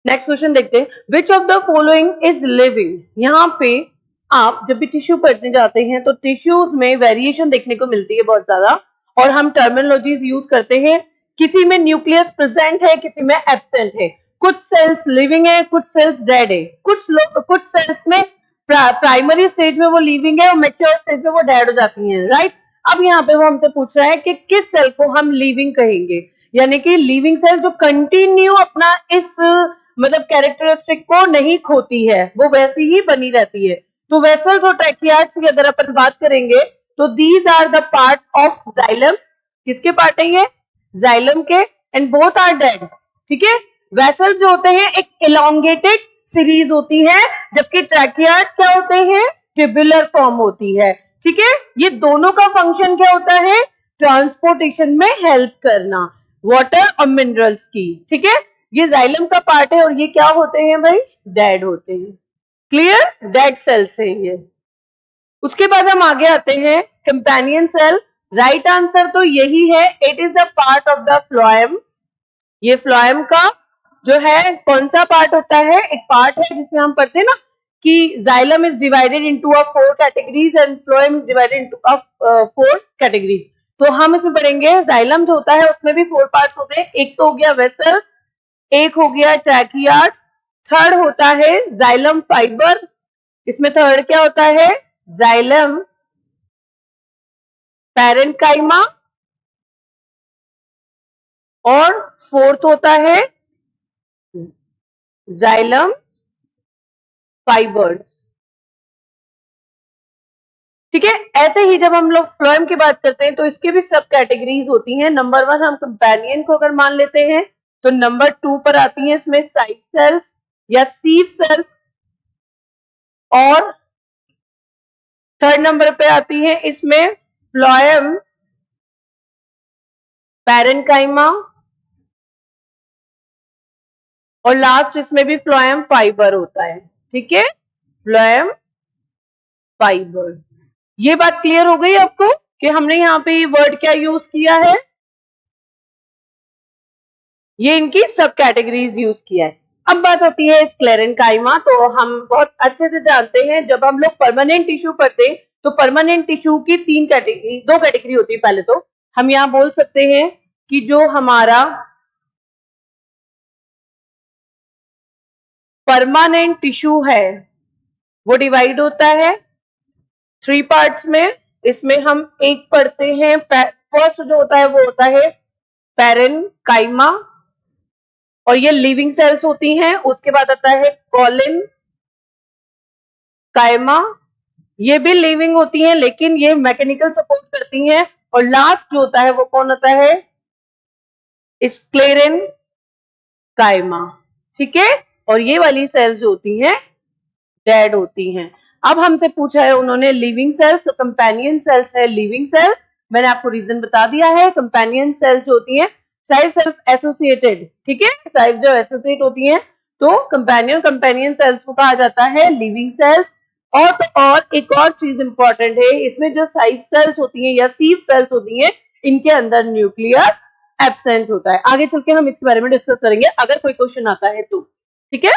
Next question देखते हैं, which of the following is living. यहाँ पे आप जब भी टिश्यू पढ़ने जाते हैं तो टिश्यूज में वेरिएशन देखने को मिलती है बहुत ज्यादा, और हम टर्मिनोलॉजीज यूज करते हैं। किसी में न्यूक्लियस प्रेजेंट है, किसी में एब्सेंट है, कुछ सेल्स लिविंग है, कुछ सेल्स डेड है, कुछ सेल्स में प्राइमरी स्टेज में वो लिविंग है और मैच्योर स्टेज में वो डेड हो जाती हैं, राइट। अब यहाँ पे वो हमसे पूछ रहा है कि किस सेल को हम लिविंग कहेंगे, यानी कि लिविंग सेल जो कंटिन्यू अपना इस मतलब कैरेक्टरिस्टिक को नहीं खोती है, वो वैसी ही बनी रहती है। तो वेसल्स और ट्रैकियार्ड्स की अगर अपन बात करेंगे तो these are the part of xylem. किसके पार्ट है ये? जाइलम के, एंड बोथ आर डेड, ठीक है। वेसल्स जो होते हैं एक इलोंगेटेड सीरीज होती है, जबकि ट्रैकियार्ड्स क्या होते हैं? ट्यूबुलर फॉर्म होती है, ठीक है। ये दोनों का फंक्शन क्या होता है? ट्रांसपोर्टेशन में हेल्प करना वाटर और मिनरल्स की, ठीक है। ये जाइलम का पार्ट है और ये क्या होते हैं भाई? डेड होते हैं। क्लियर? डेड सेल्स है ये। उसके बाद हम आगे आते हैं कंपेनियन सेल। राइट आंसर तो यही है, it is the part of the phloem. ये फ्लोएम का जो है कौन सा पार्ट होता है? एक पार्ट है जिसमें हम पढ़ते हैं ना कि xylem is divided into a 4 categories and phloem is divided into a 4 categories. तो हम इसमें पढ़ेंगे जाइलम जो होता है उसमें भी 4 पार्ट्स होते हैं। एक तो हो गया वेसल्स, एक हो गया ट्रैकियार्ड, थर्ड होता है जाइलम फाइबर, इसमें थर्ड क्या होता है? जाइलम पैरेन्काइमा, और फोर्थ होता है जाइलम फाइबर्स, ठीक है। ऐसे ही जब हम लोग फ्लोएम की बात करते हैं तो इसके भी सब कैटेगरीज होती हैं। नंबर 1 हम कंपेनियन को अगर मान लेते हैं तो नंबर 2 पर आती है इसमें साइड सेल्स या सीव सेल्स, और थर्ड नंबर पे आती है इसमें फ्लोएम पैरेन्काइमा, और लास्ट इसमें भी फ्लोएम फाइबर होता है, ठीक है। Phloem fibre. ये बात क्लियर हो गई आपको कि हमने यहाँ पे वर्ड क्या यूज किया है? ये इनकी सब कैटेगरीज यूज किया है। अब बात होती है स्क्लेरेन्काइमा। तो हम बहुत अच्छे से जानते हैं जब हम लोग परमानेंट टिश्यू पढ़ते हैं तो परमानेंट टिश्यू की 2 कैटेगरी होती है। पहले तो हम यहाँ बोल सकते हैं कि जो हमारा परमानेंट टिश्यू है वो डिवाइड होता है 3 पार्ट्स में। इसमें हम एक पढ़ते हैं, फर्स्ट जो होता है वो होता है पैरेन्काइमा, और ये लिविंग सेल्स होती हैं। उसके बाद आता है कॉलिन काइमा, ये भी लिविंग होती हैं लेकिन ये मैकेनिकल सपोर्ट करती हैं। और लास्ट जो होता है वो कौन होता है? स्क्लेरेन काइमा, ठीक है। और ये वाली सेल्स जो होती हैं डेड होती हैं। अब हमसे पूछा है उन्होंने लिविंग सेल्स, तो कंपेनियन सेल्स है लिविंग सेल्स। मैंने आपको रीजन बता दिया है। कंपेनियन सेल्स जो होती हैं साइड सेल्स एसोसिएटेड, ठीक है, साइड जो एसोसिएट होती हैं तो कंपेनियन सेल्स को कहा जाता है लिविंग सेल्स। और तो और एक और चीज इंपॉर्टेंट है, इसमें जो साइड सेल्स होती हैं या सीव सेल्स होती हैं इनके अंदर न्यूक्लियस एब्सेंट होता है। आगे चल के हम इसके बारे में डिस्कस करेंगे अगर कोई क्वेश्चन आता है तो, ठीक है।